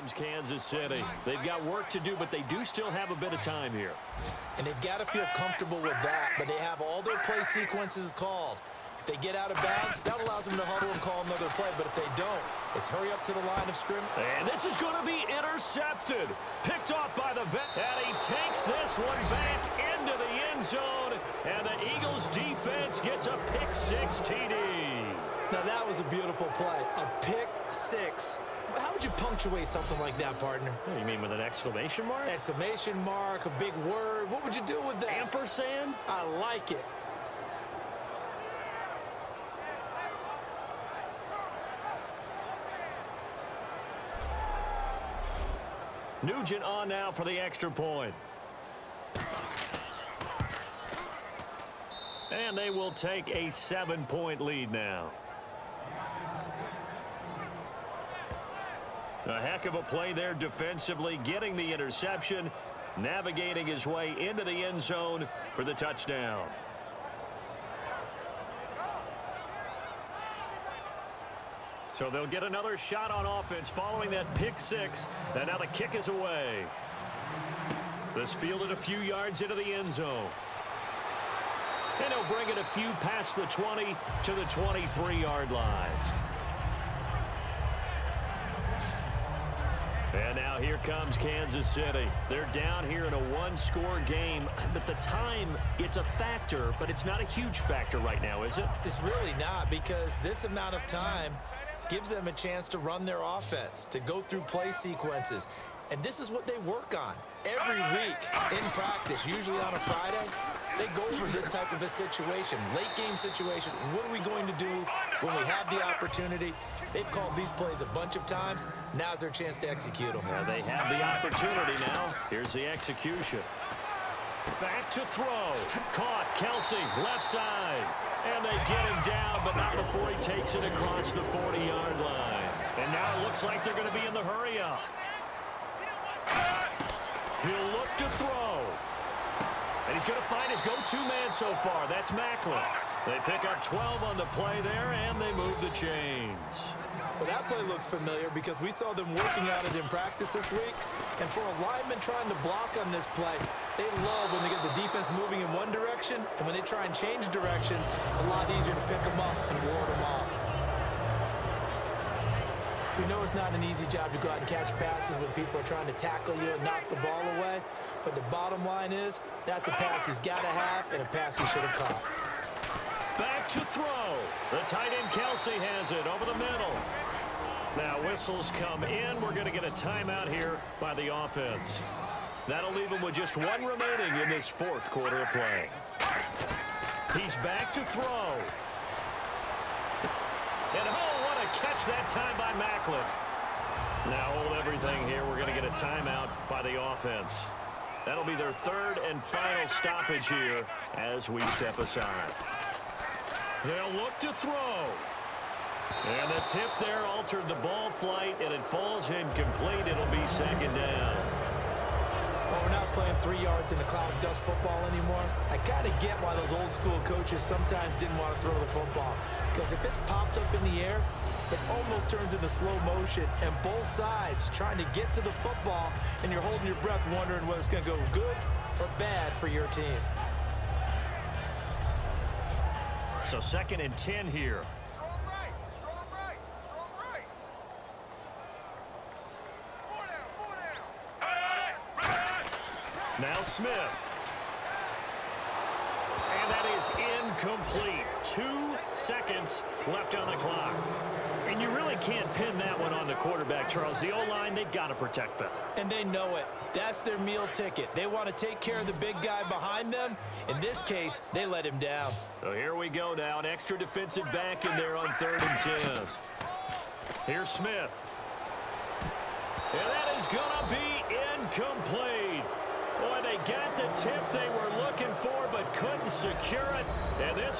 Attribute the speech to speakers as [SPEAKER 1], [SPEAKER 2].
[SPEAKER 1] comes Kansas City. They've got work to do, but they do still have a bit of time here.
[SPEAKER 2] And they've got to feel comfortable with that, but they have all their play sequences called. If they get out of bounds, that allows them to huddle and call another play, but if they don't, it's hurry up to the line of scrimmage.
[SPEAKER 1] And this is going to be intercepted. Picked off by the vet, and he takes this one back into the end zone, and the Eagles defense gets a pick-6 TD.
[SPEAKER 2] Now, that was a beautiful play, a pick-6. How would you punctuate something like that, partner?
[SPEAKER 1] What do you mean, with an exclamation mark?
[SPEAKER 2] Exclamation mark, a big word. What would you do with that?
[SPEAKER 1] Ampersand?
[SPEAKER 2] I like it.
[SPEAKER 1] Nugent on now for the extra point. And they will take a 7-point lead now. A heck of a play there defensively, getting the interception, navigating his way into the end zone for the touchdown. So they'll get another shot on offense following that pick-6, and now the kick is away. This fielded a few yards into the end zone. And he'll bring it a few past the 20 to the 23-yard line. And now here comes Kansas City. They're down here in a one-score game. But the time, it's a factor, but it's not a huge factor right now, is it?
[SPEAKER 2] It's really not, because this amount of time gives them a chance to run their offense, to go through play sequences. And this is what they work on every week in practice, usually on a Friday. They go over this type of a situation, late-game situation. What are we going to do when we have the opportunity? They've called these plays a bunch of times. Now's their chance to execute them.
[SPEAKER 1] Well, they have the opportunity now. Here's the execution. Back to throw. Caught. Kelsey, left side. And they get him down, but not before he takes it across the 40-yard line. And now it looks like they're going to be in the hurry-up. He'll look to throw. And he's going to find his go-to man so far. That's Macklin. They pick up 12 on the play there, and they move the chains.
[SPEAKER 2] Well, that play looks familiar because we saw them working at it in practice this week. And for a lineman trying to block on this play, they love when they get the defense moving in one direction. And when they try and change directions, it's a lot easier to pick them up and ward them off. We know it's not an easy job to go out and catch passes when people are trying to tackle you and knock the ball away. But the bottom line is, that's a pass he's got to have and a pass he should have caught.
[SPEAKER 1] Back to throw. The tight end Kelsey has it over the middle. Now whistles come in. We're going to get a timeout here by the offense. That'll leave him with just one remaining in this fourth quarter of play. He's back to throw. And oh, what a catch that time by Macklin. Now hold everything here. We're going to get a timeout by the offense. That'll be their third and final stoppage here as we step aside. They'll look to throw. And the tip there altered the ball flight, and it falls incomplete. It'll be second down.
[SPEAKER 2] Well, we're not playing 3 yards in a cloud of dust football anymore. I kind of get why those old school coaches sometimes didn't want to throw the football. Because if it's popped up in the air, it almost turns into slow motion. And both sides trying to get to the football, and you're holding your breath wondering whether it's going to go good or bad for your team.
[SPEAKER 1] So second and 10 here.
[SPEAKER 3] Strong right, strong right, strong right. Four down.
[SPEAKER 1] Now Smith. And that is incomplete. 2 seconds left on the clock. And you really can't pin that one on the quarterback, Charles. The O-line, they've got to protect that.
[SPEAKER 2] And they know it. That's their meal ticket. They want to take care of the big guy behind them. In this case, they let him down.
[SPEAKER 1] So here we go now. An extra defensive back in there on 3rd and 10. Here's Smith. And that is going to be incomplete. Boy, they got the tip they were looking for but couldn't secure it. And this